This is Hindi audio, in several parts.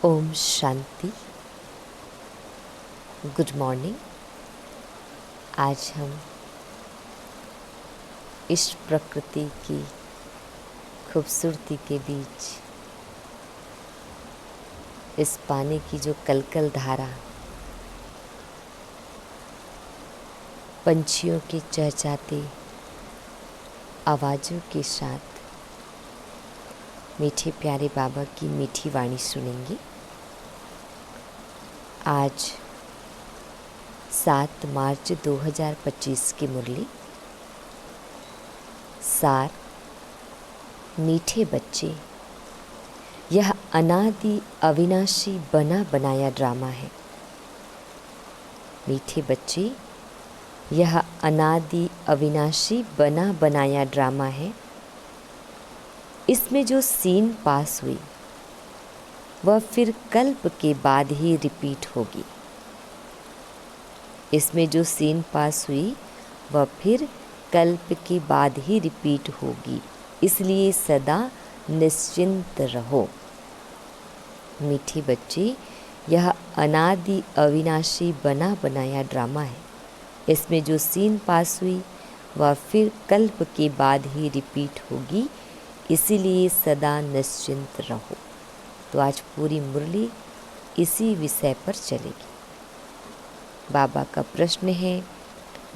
ओम शांति। Good morning. आज हम इस प्रकृति की खूबसूरती के बीच इस पानी की जो कलकल धारा, पंछियों के चहचहाते आवाज़ों के साथ मीठे प्यारे बाबा की मीठी वाणी सुनेंगे। आज 7 मार्च 2025 की मुरली सार। मीठे बच्चे, यह अनादि अविनाशी बना बनाया ड्रामा है। मीठे बच्चे, यह अनादि अविनाशी बना बनाया ड्रामा है। इसमें जो सीन पास हुई वह फिर कल्प के बाद ही रिपीट होगी। इसमें जो सीन पास हुई वह फिर कल्प के बाद ही रिपीट होगी, इसलिए सदा निश्चिंत रहो। मीठे बच्चे, यह अनादि अविनाशी बना बनाया ड्रामा है। इसमें जो सीन पास हुई वह फिर कल्प के बाद ही रिपीट होगी, इसीलिए सदा निश्चिंत रहो। तो आज पूरी मुरली इसी विषय पर चलेगी। बाबा का प्रश्न है,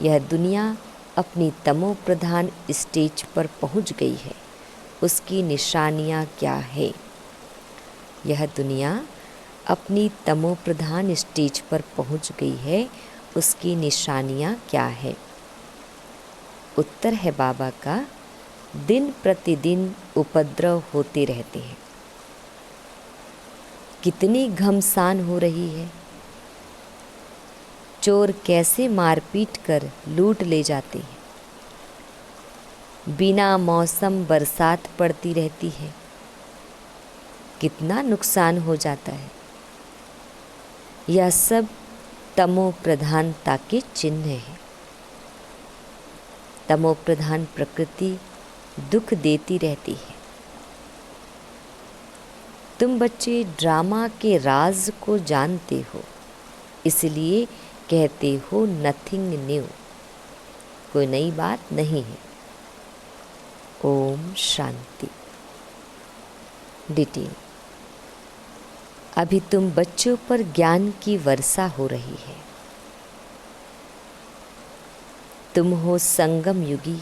यह दुनिया अपनी तमो प्रधान स्टेज पर पहुंच गई है, उसकी निशानियां क्या है? यह दुनिया अपनी तमो प्रधान स्टेज पर पहुंच गई है, उसकी निशानियां क्या है? उत्तर है बाबा का, दिन प्रतिदिन उपद्रव होते रहते हैं। कितनी घमसान हो रही है। चोर कैसे मारपीट कर लूट ले जाते हैं। बिना मौसम बरसात पड़ती रहती है। कितना नुकसान हो जाता है। यह सब तमो प्रधानता के चिन्ह है। तमो प्रधान प्रकृति दुख देती रहती है। तुम बच्चे ड्रामा के राज को जानते हो, इसलिए कहते हो नथिंग न्यू, कोई नई बात नहीं है। ओम शांति। डिटेल। अभी तुम बच्चों पर ज्ञान की वर्षा हो रही है। तुम हो संगम युगी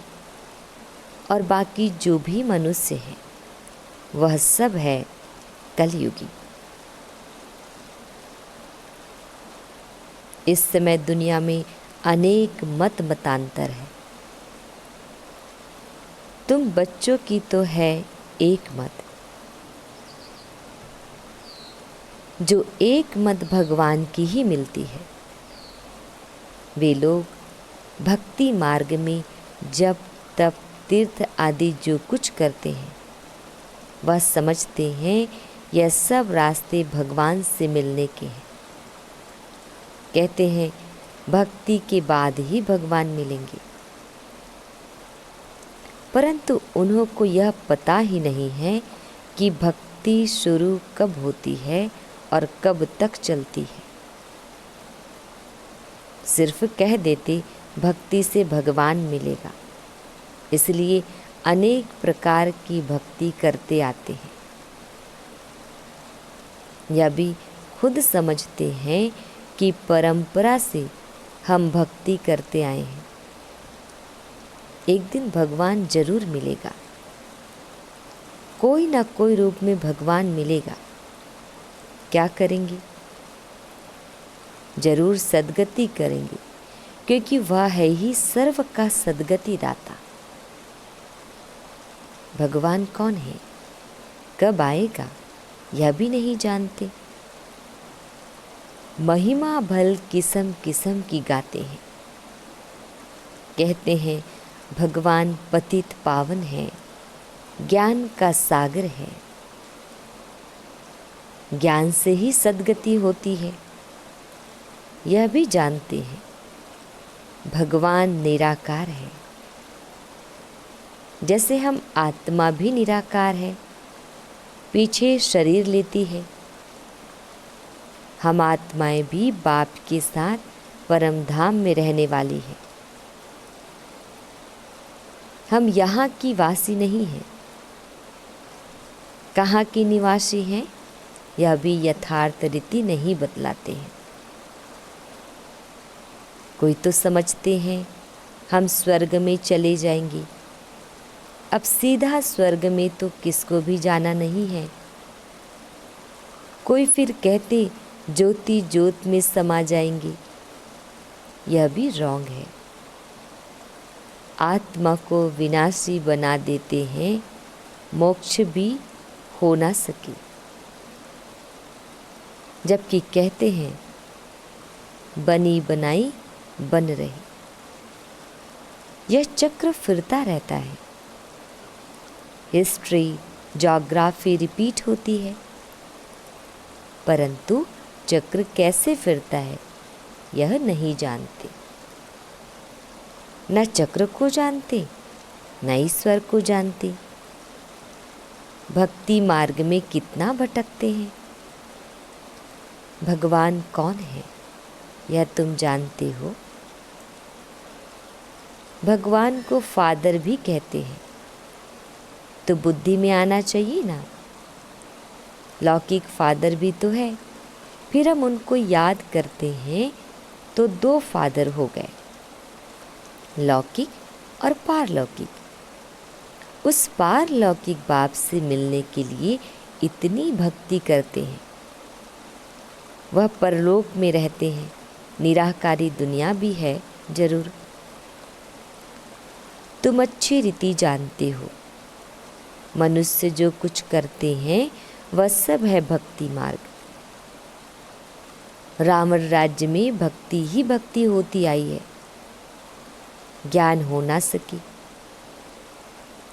और बाकी जो भी मनुष्य हैं वह सब है कलयुगी। इस समय दुनिया में अनेक मत मतांतर है। तुम बच्चों की तो है एक मत। जो एक मत भगवान की ही मिलती है। वे लोग भक्ति मार्ग में जप तप तीर्थ आदि जो कुछ करते हैं वह समझते हैं यह सब रास्ते भगवान से मिलने के हैं। कहते हैं भक्ति के बाद ही भगवान मिलेंगे, परंतु उन्हों को यह पता ही नहीं है कि भक्ति शुरू कब होती है और कब तक चलती है। सिर्फ कह देते भक्ति से भगवान मिलेगा, इसलिए अनेक प्रकार की भक्ति करते आते हैं। यह भी खुद समझते हैं कि परंपरा से हम भक्ति करते आए हैं। एक दिन भगवान जरूर मिलेगा, कोई ना कोई रूप में भगवान मिलेगा। क्या करेंगे? जरूर सद्गति करेंगे, क्योंकि वह है ही सर्व का सद्गति दाता। भगवान कौन है, कब आएगा, यह भी नहीं जानते। महिमा भल किस्म किस्म की गाते हैं। कहते हैं भगवान पतित पावन है, ज्ञान का सागर है। ज्ञान से ही सद्गति होती है। यह भी जानते हैं भगवान निराकार है। जैसे हम आत्मा भी निराकार है, पीछे शरीर लेती है, हम आत्माएं भी बाप के साथ परम धाम में रहने वाली हैं। हम यहाँ की वासी नहीं हैं। कहाँ की निवासी हैं यह भी यथार्थ रीति नहीं बतलाते हैं। कोई तो समझते हैं हम स्वर्ग में चले जाएंगे। अब सीधा स्वर्ग में तो किसको भी जाना नहीं है। कोई फिर कहते ज्योति ज्योत में समा जाएंगे। यह भी रॉन्ग है। आत्मा को विनाशी बना देते हैं, मोक्ष भी हो ना सके। जबकि कहते हैं बनी बनाई बन रही। यह चक्र फिरता रहता है। हिस्ट्री ज्योग्राफी रिपीट होती है, परंतु चक्र कैसे फिरता है यह नहीं जानते। न चक्र को जानते न ईश्वर को जानते। भक्ति मार्ग में कितना भटकते हैं। भगवान कौन है यह तुम जानते हो। भगवान को फादर भी कहते हैं, तो बुद्धि में आना चाहिए ना। लौकिक फादर भी तो है, फिर हम उनको याद करते हैं तो दो फादर हो गए, लौकिक और पारलौकिक। उस पारलौकिक बाप से मिलने के लिए इतनी भक्ति करते हैं। वह परलोक में रहते हैं, निराकारी दुनिया भी है जरूर। तुम अच्छी रीति जानते हो, मनुष्य जो कुछ करते हैं वह सब है भक्ति मार्ग। रावण राज्य में भक्ति ही भक्ति होती आई है, ज्ञान हो ना सकी।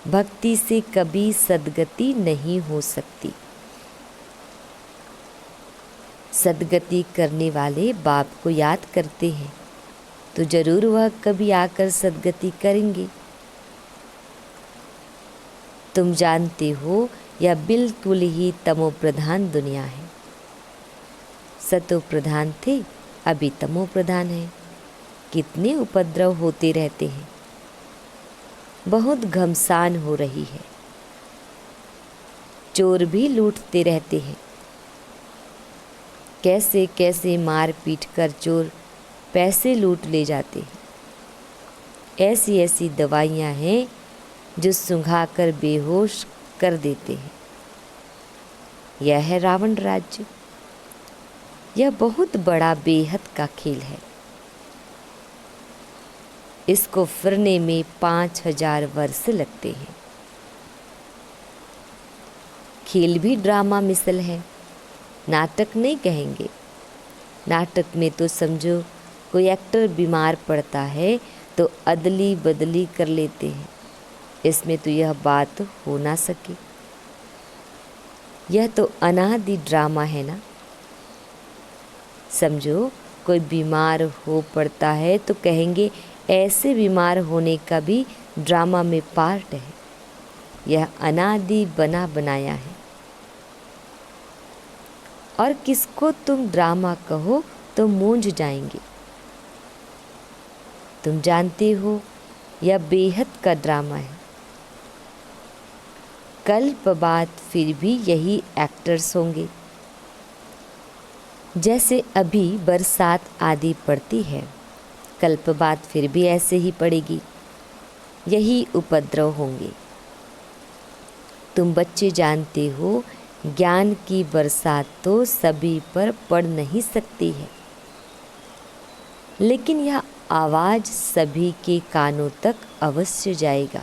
भक्ति से कभी सद्गति नहीं हो सकती। सद्गति करने वाले बाप को याद करते हैं तो जरूर वह कभी आकर सद्गति करेंगे। तुम जानते हो यह बिल्कुल ही तमो प्रधान दुनिया है। सतो प्रधान थे, अभी तमो प्रधान है। कितने उपद्रव होते रहते हैं। बहुत घमसान हो रही है। चोर भी लूटते रहते हैं। कैसे कैसे मार पीट कर चोर पैसे लूट ले जाते हैं। ऐसी ऐसी दवाइयाँ हैं जो सुंघाकर बेहोश कर देते हैं। यह है रावण राज्य। यह बहुत बड़ा बेहद का खेल है। इसको फिरने में 5000 वर्ष लगते हैं। खेल भी ड्रामा मिसल है, नाटक नहीं कहेंगे। नाटक में तो समझो कोई एक्टर बीमार पड़ता है तो अदली बदली कर लेते हैं। इसमें तो यह बात हो ना सके। यह तो अनादि ड्रामा है ना। समझो कोई बीमार हो पड़ता है तो कहेंगे ऐसे बीमार होने का भी ड्रामा में पार्ट है। यह अनादि बना बनाया है। और किसको तुम ड्रामा कहो तो मूंझ जाएंगे। तुम जानते हो यह बेहद का ड्रामा है। कल्प बाद फिर भी यही एक्टर्स होंगे। जैसे अभी बरसात आदि पड़ती है, कल्प बाद फिर भी ऐसे ही पड़ेगी। यही उपद्रव होंगे। तुम बच्चे जानते हो ज्ञान की बरसात तो सभी पर पड़ नहीं सकती है, लेकिन यह आवाज़ सभी के कानों तक अवश्य जाएगा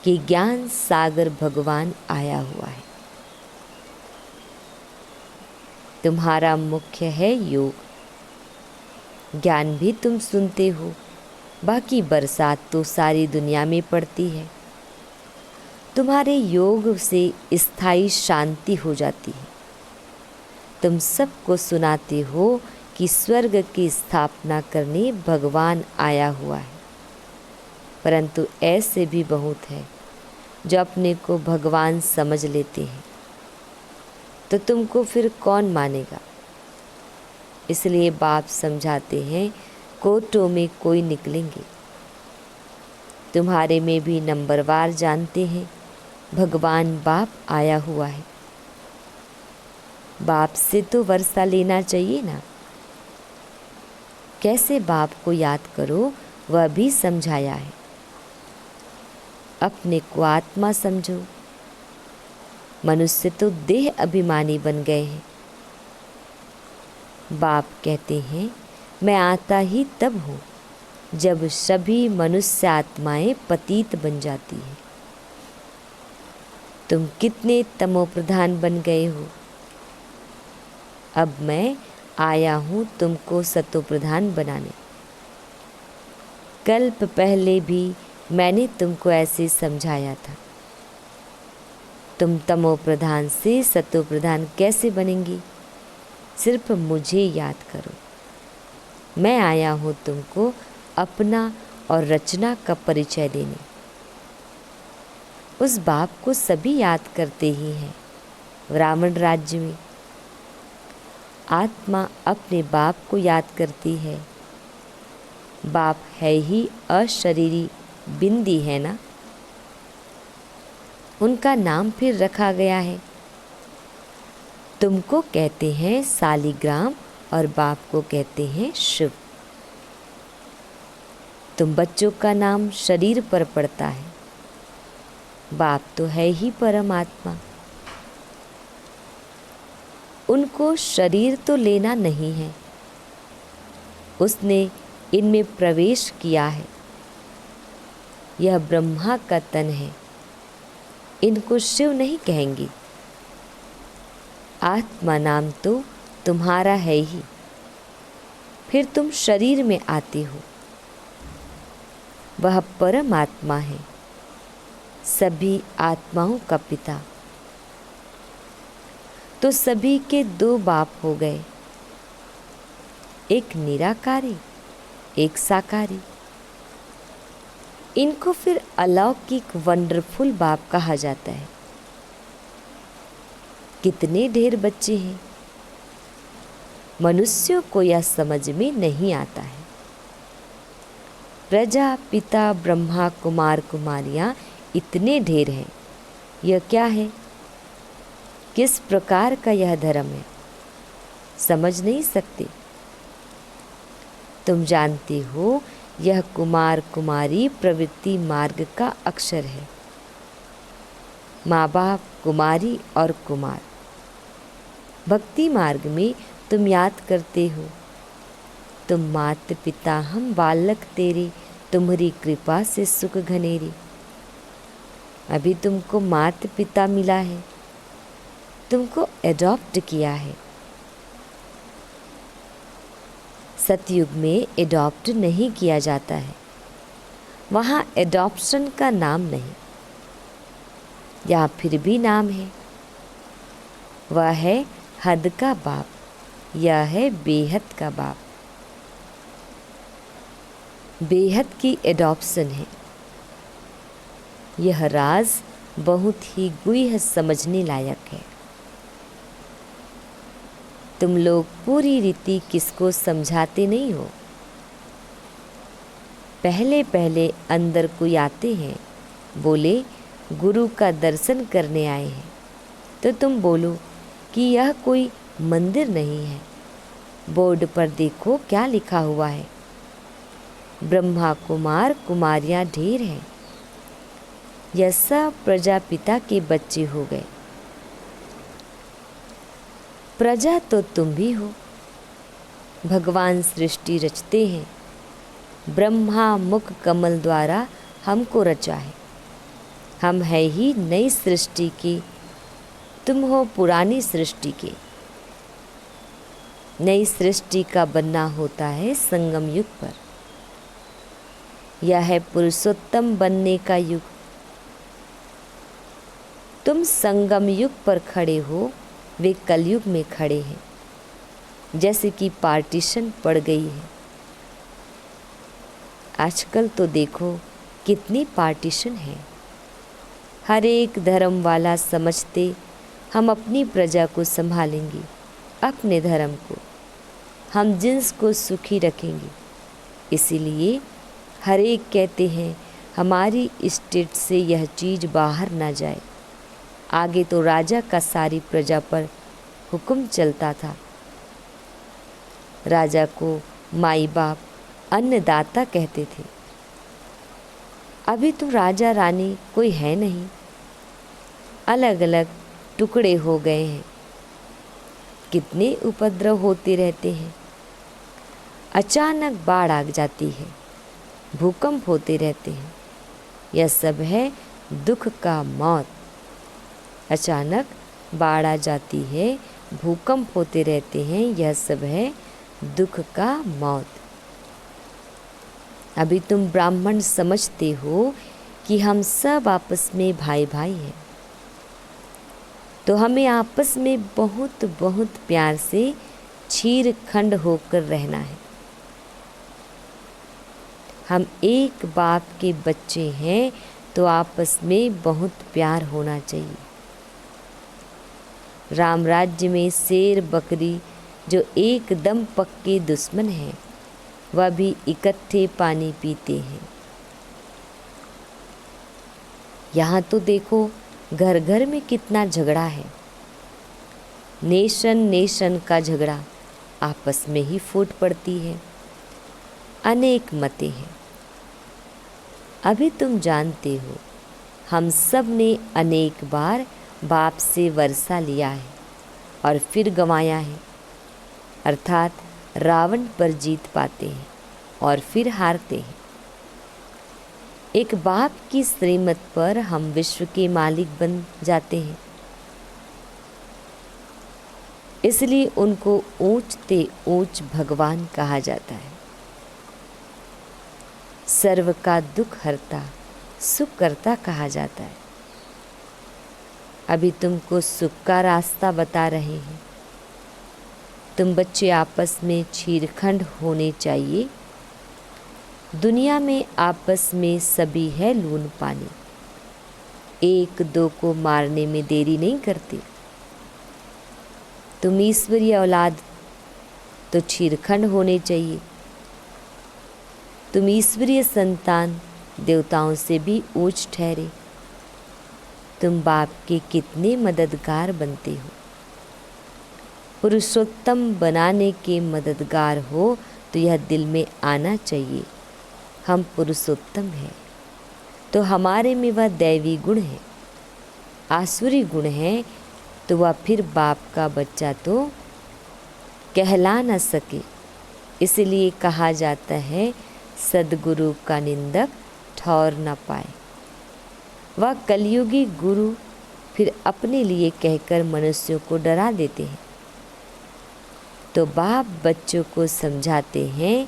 कि ज्ञान सागर भगवान आया हुआ है। तुम्हारा मुख्य है योग। ज्ञान भी तुम सुनते हो, बाकी बरसात तो सारी दुनिया में पड़ती है। तुम्हारे योग से स्थायी शांति हो जाती है। तुम सबको सुनाते हो कि स्वर्ग की स्थापना करने भगवान आया हुआ है, परंतु ऐसे भी बहुत है जो अपने को भगवान समझ लेते हैं। तो तुमको फिर कौन मानेगा। इसलिए बाप समझाते हैं कोटों में कोई निकलेंगे। तुम्हारे में भी नंबरवार जानते हैं भगवान बाप आया हुआ है। बाप से तो वर्षा लेना चाहिए ना। कैसे बाप को याद करो वह भी समझाया है। अपने को आत्मा समझो। मनुष्य तो देह अभिमानी बन गए हैं। बाप कहते हैं मैं आता ही तब हूँ जब सभी मनुष्य आत्माएं पतित बन जाती हैं। तुम कितने तमोप्रधान बन गए हो। अब मैं आया हूँ तुमको सतोप्रधान बनाने। कल्प पहले भी मैंने तुमको ऐसे समझाया था। तुम तमोप्रधान से सतोप्रधान कैसे बनेंगी? सिर्फ मुझे याद करो। मैं आया हूँ तुमको अपना और रचना का परिचय देने। उस बाप को सभी याद करते ही हैं। ब्राह्मण राज्य में आत्मा अपने बाप को याद करती है। बाप है ही अशरीरी बिंदी है ना, उनका नाम फिर रखा गया है। तुमको कहते हैं सालिग्राम और बाप को कहते हैं शिव। तुम बच्चों का नाम शरीर पर पड़ता है। बाप तो है ही परमात्मा। उनको शरीर तो लेना नहीं है, उसने इनमें प्रवेश किया है। यह ब्रह्मा का तन है, इनको शिव नहीं कहेंगे। आत्मा नाम तो तुम्हारा है ही, फिर तुम शरीर में आते हो। वह परमात्मा है, सभी आत्माओं का पिता। तो सभी के दो बाप हो गए, एक निराकारी एक साकारी। इनको फिर अलौकिक वंडरफुल बाप कहा जाता है। कितने ढेर बच्चे हैं, मनुष्यों को यह समझ में नहीं आता है। प्रजा पिता ब्रह्मा कुमार कुमारियां इतने ढेर हैं, यह क्या है? किस प्रकार का यह धर्म है, समझ नहीं सकते। तुम जानते हो यह कुमार कुमारी प्रवृत्ति मार्ग का अक्षर है। माँ बाप कुमारी और कुमार। भक्ति मार्ग में तुम याद करते हो, तुम मात पिता हम बालक तेरे, तुम्हारी कृपा से सुख घनेरी। अभी तुमको मात पिता मिला है, तुमको एडॉप्ट किया है। सतयुग में एडॉप्ट नहीं किया जाता है, वहाँ एडॉप्शन का नाम नहीं। या फिर भी नाम है, वह है हद का बाप, यह है बेहद का बाप। बेहद की एडॉप्शन है। यह राज बहुत ही गुह्य समझने लायक है। तुम लोग पूरी रीति किसको समझाते नहीं हो। पहले पहले अंदर कोई आते हैं, बोले गुरु का दर्शन करने आए हैं, तो तुम बोलो कि यह कोई मंदिर नहीं है। बोर्ड पर देखो क्या लिखा हुआ है। ब्रह्मा कुमार कुमारियां ढेर हैं। यह सब प्रजापिता के बच्चे हो गए। प्रजा तो तुम भी हो। भगवान सृष्टि रचते हैं, ब्रह्मा मुख कमल द्वारा हमको रचा है। हम है ही नई सृष्टि के, तुम हो पुरानी सृष्टि के। नई सृष्टि का बनना होता है संगम युग पर। यह है पुरुषोत्तम बनने का युग। तुम संगम युग पर खड़े हो, वे कलयुग में खड़े हैं। जैसे कि पार्टीशन पड़ गई है। आजकल तो देखो कितनी पार्टीशन है। हर एक धर्म वाला समझते हम अपनी प्रजा को संभालेंगे, अपने धर्म को। हम जिन्स को सुखी रखेंगे। इसीलिए हर एक कहते हैं हमारी स्टेट से यह चीज़ बाहर ना जाए। आगे तो राजा का सारी प्रजा पर हुक्म चलता था। राजा को माई बाप अन्नदाता कहते थे। अभी तो राजा रानी कोई है नहीं, अलग अलग टुकड़े हो गए हैं। कितने उपद्रव होते रहते हैं। अचानक बाढ़ आ जाती है, भूकंप होते रहते हैं। यह सब है दुख का मौत। अचानक बाढ़ आ जाती है, भूकंप होते रहते हैं। यह सब है दुख का मौत। अभी तुम ब्राह्मण समझते हो कि हम सब आपस में भाई भाई हैं, तो हमें आपस में बहुत बहुत प्यार से चीरखंड होकर रहना है। हम एक बाप के बच्चे हैं, तो आपस में बहुत प्यार होना चाहिए। राम राज्य में शेर बकरी जो एकदम पक्के दुश्मन हैं, वह भी इकट्ठे पानी पीते हैं। यहाँ तो देखो घर घर में कितना झगड़ा है। नेशन नेशन का झगड़ा आपस में ही फूट पड़ती है। अनेक मतें हैं। अभी तुम जानते हो हम सब ने अनेक बार बाप से वर्षा लिया है और फिर गंवाया है, अर्थात रावण पर जीत पाते हैं और फिर हारते हैं। एक बाप की श्रीमत पर हम विश्व के मालिक बन जाते हैं। इसलिए उनको ऊंचते ऊंच भगवान कहा जाता है। सर्व का दुख हरता सुख करता कहा जाता है। अभी तुमको सुख का रास्ता बता रहे हैं। तुम बच्चे आपस में चीरखंड होने चाहिए। दुनिया में आपस में सभी है लून पानी। एक दो को मारने में देरी नहीं करते। तुम ईश्वरीय औलाद तो चीरखंड होने चाहिए। तुम ईश्वरीय संतान देवताओं से भी ऊंच ठहरे। तुम बाप के कितने मददगार बनते हो। पुरुषोत्तम बनाने के मददगार हो तो यह दिल में आना चाहिए। हम पुरुषोत्तम हैं तो हमारे में वह दैवी गुण है। आसुरी गुण है तो वह फिर बाप का बच्चा तो कहला न सके। इसलिए कहा जाता है सद्गुरु का निंदक ठौर न पाए। वह कलयुगी गुरु फिर अपने लिए कहकर मनुष्यों को डरा देते हैं। तो बाप बच्चों को समझाते हैं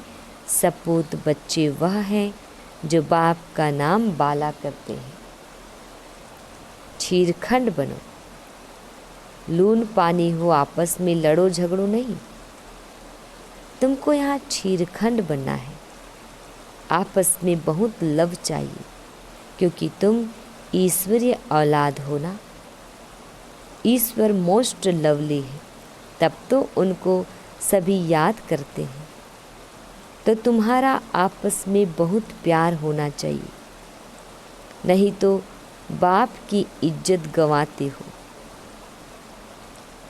सपूत बच्चे वह हैं जो बाप का नाम बाला करते हैं। चीरखंड बनो, लून पानी हो, आपस में लड़ो झगड़ो नहीं। तुमको यहाँ चीरखंड बनना है। आपस में बहुत लव चाहिए, क्योंकि तुम ईश्वरीय औलाद हो ना। ईश्वर मोस्ट लवली है, तब तो उनको सभी याद करते हैं। तो तुम्हारा आपस में बहुत प्यार होना चाहिए, नहीं तो बाप की इज्जत गंवाते हो।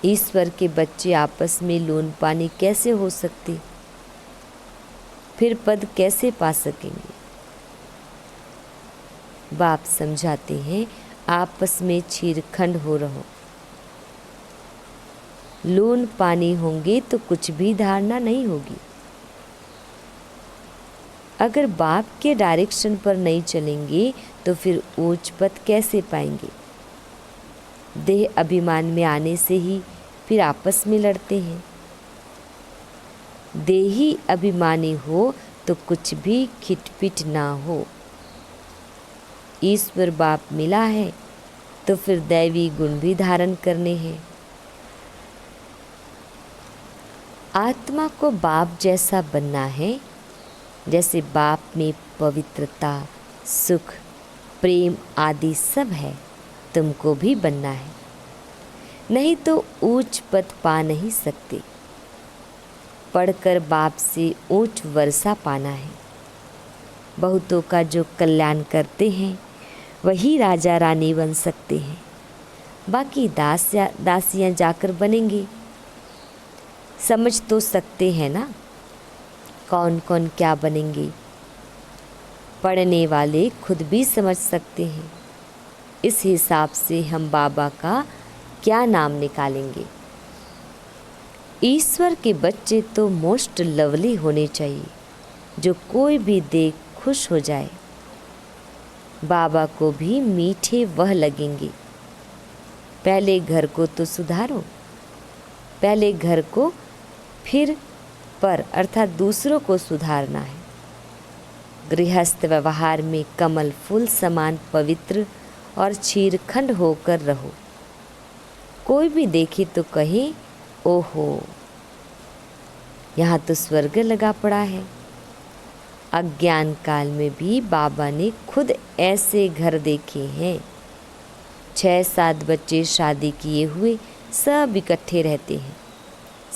ईश्वर के बच्चे आपस में लोन पानी कैसे हो सकते, फिर पद कैसे पा सकेंगे। बाप समझाते हैं आपस में चीरखंड हो रहो। लोन पानी होंगे तो कुछ भी धारणा नहीं होगी। अगर बाप के डायरेक्शन पर नहीं चलेंगे तो फिर ऊंच पद कैसे पाएंगे। देह अभिमान में आने से ही फिर आपस में लड़ते हैं। देही अभिमानी हो तो कुछ भी खिटपिट ना हो। ईश्वर बाप मिला है तो फिर दैवी गुण भी धारण करने हैं। आत्मा को बाप जैसा बनना है। जैसे बाप में पवित्रता, सुख, प्रेम आदि सब है, तुमको भी बनना है। नहीं तो ऊंच पद पा नहीं सकते। पढ़कर बाप से ऊंच वर्षा पाना है। बहुतों का जो कल्याण करते हैं वही राजा रानी बन सकते हैं, बाकी दासियां जाकर बनेंगे। समझ तो सकते हैं ना कौन कौन क्या बनेंगे। पढ़ने वाले खुद भी समझ सकते हैं। इस हिसाब से हम बाबा का क्या नाम निकालेंगे। ईश्वर के बच्चे तो मोस्ट लवली होने चाहिए, जो कोई भी देख खुश हो जाए। बाबा को भी मीठे वह लगेंगे। पहले घर को तो सुधारो, पहले घर को, फिर पर अर्थात दूसरों को सुधारना है। गृहस्थ व्यवहार में कमल फूल समान पवित्र और क्षीरखंड होकर रहो। कोई भी देखे तो कहे, ओहो यहाँ तो स्वर्ग लगा पड़ा है। अज्ञान काल में भी बाबा ने खुद ऐसे घर देखे हैं। 6-7 बच्चे शादी किए हुए सब इकट्ठे रहते हैं।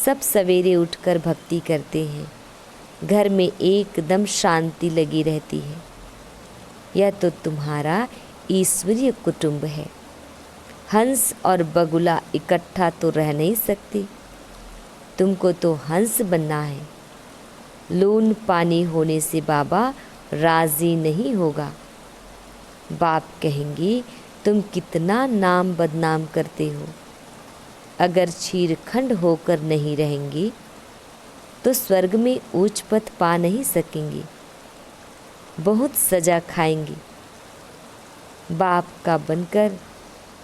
सब सवेरे उठकर भक्ति करते हैं। घर में एकदम शांति लगी रहती है। यह तो तुम्हारा ईश्वरीय कुटुंब है। हंस और बगुला इकट्ठा तो रह नहीं सकते। तुमको तो हंस बनना है। लून पानी होने से बाबा राजी नहीं होगा। बाप कहेंगे, तुम कितना नाम बदनाम करते हो। अगर क्षीरखंड होकर नहीं रहेंगे तो स्वर्ग में ऊंच पद पा नहीं सकेंगे। बहुत सजा खाएंगे। बाप का बनकर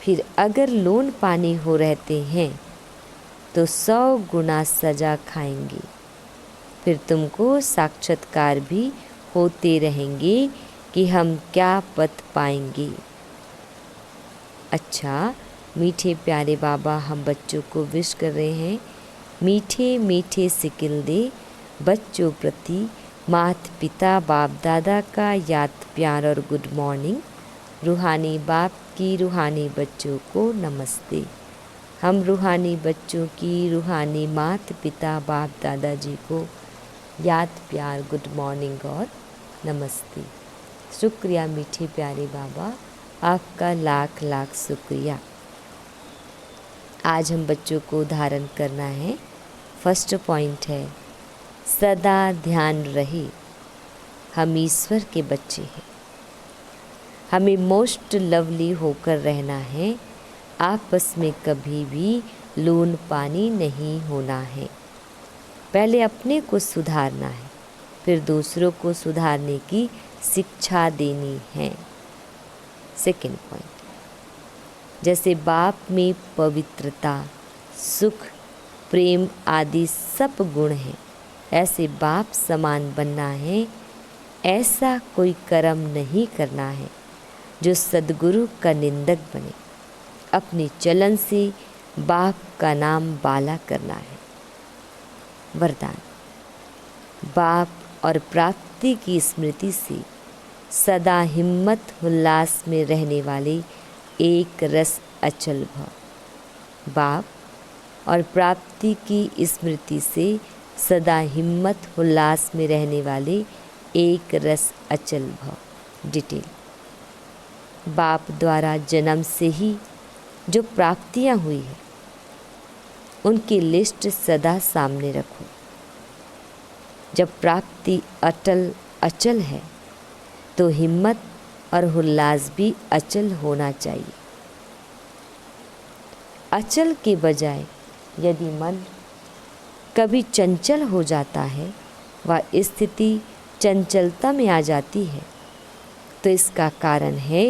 फिर अगर लोन पानी हो रहते हैं तो 100 गुना सजा खाएंगे। फिर तुमको साक्षात्कार भी होते रहेंगे कि हम क्या पद पाएंगे। अच्छा, मीठे प्यारे बाबा हम बच्चों को विश कर रहे हैं। मीठे मीठे सिकिल दे बच्चों प्रति माता पिता बाप दादा का याद प्यार और गुड मॉर्निंग। रूहानी बाप की रूहानी बच्चों को नमस्ते। हम रूहानी बच्चों की रूहानी माता पिता बाप दादाजी को याद प्यार गुड मॉर्निंग और नमस्ते। शुक्रिया मीठे प्यारे बाबा, आपका लाख लाख शुक्रिया। आज हम बच्चों को धारण करना है। फर्स्ट पॉइंट है, सदा ध्यान रहे हम ईश्वर के बच्चे हैं। हमें मोस्ट लवली होकर रहना है। आपस में कभी भी लून पानी नहीं होना है। पहले अपने को सुधारना है, फिर दूसरों को सुधारने की शिक्षा देनी है। सेकंड पॉइंट, जैसे बाप में पवित्रता, सुख, प्रेम आदि सब गुण हैं, ऐसे बाप समान बनना है। ऐसा कोई कर्म नहीं करना है जो सद्गुरु का निंदक बने। अपने चलन से बाप का नाम बाला करना है। वरदान, बाप और प्राप्ति की स्मृति से सदा हिम्मत उल्लास में रहने वाले एक रस अचल भव। बाप और प्राप्ति की स्मृति से सदा हिम्मत उल्लास में रहने वाले एक रस अचल भव। डिटेल, बाप द्वारा जन्म से ही जो प्राप्तियां हुई है उनकी लिस्ट सदा सामने रखो। जब प्राप्ति अटल अचल है तो हिम्मत और उल्लास भी अचल होना चाहिए। अचल के बजाय यदि मन कभी चंचल हो जाता है, वह स्थिति चंचलता में आ जाती है, तो इसका कारण है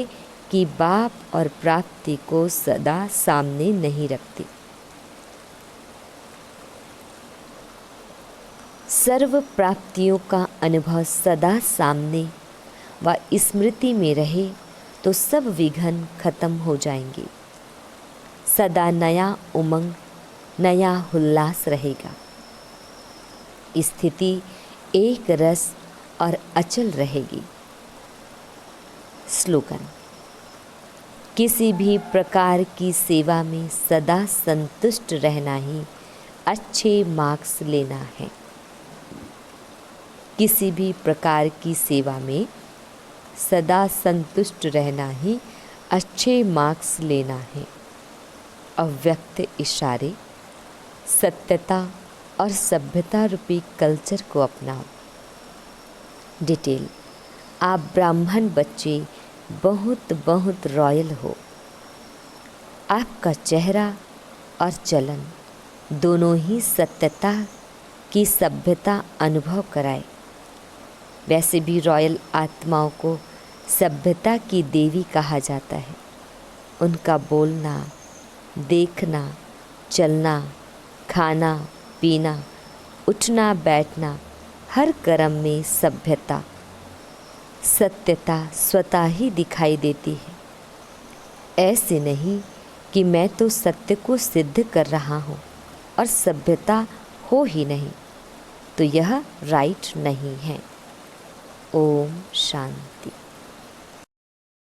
कि बाप और प्राप्ति को सदा सामने नहीं रखते। सर्व प्राप्तियों का अनुभव सदा सामने व स्मृति में रहे तो सब विघ्न खत्म हो जाएंगे। सदा नया उमंग, नया उल्लास रहेगा। स्थिति एक रस और अचल रहेगी। स्लोगन, किसी भी प्रकार की सेवा में सदा संतुष्ट रहना ही अच्छे मार्क्स लेना है। किसी भी प्रकार की सेवा में सदा संतुष्ट रहना ही अच्छे मार्क्स लेना है। अव्यक्त इशारे, सत्यता और सभ्यता रूपी कल्चर को अपनाओ। डिटेल: आप ब्राह्मण बच्चे बहुत बहुत रॉयल हो। आपका चेहरा और चलन दोनों ही सत्यता की सभ्यता अनुभव कराए। वैसे भी रॉयल आत्माओं को सभ्यता की देवी कहा जाता है। उनका बोलना, देखना, चलना, खाना, पीना, उठना, बैठना, हर कर्म में सभ्यता, सत्यता स्वतः ही दिखाई देती है। ऐसे नहीं कि मैं तो सत्य को सिद्ध कर रहा हूँ और सभ्यता हो ही नहीं, तो यह राइट नहीं है। ओम शांति।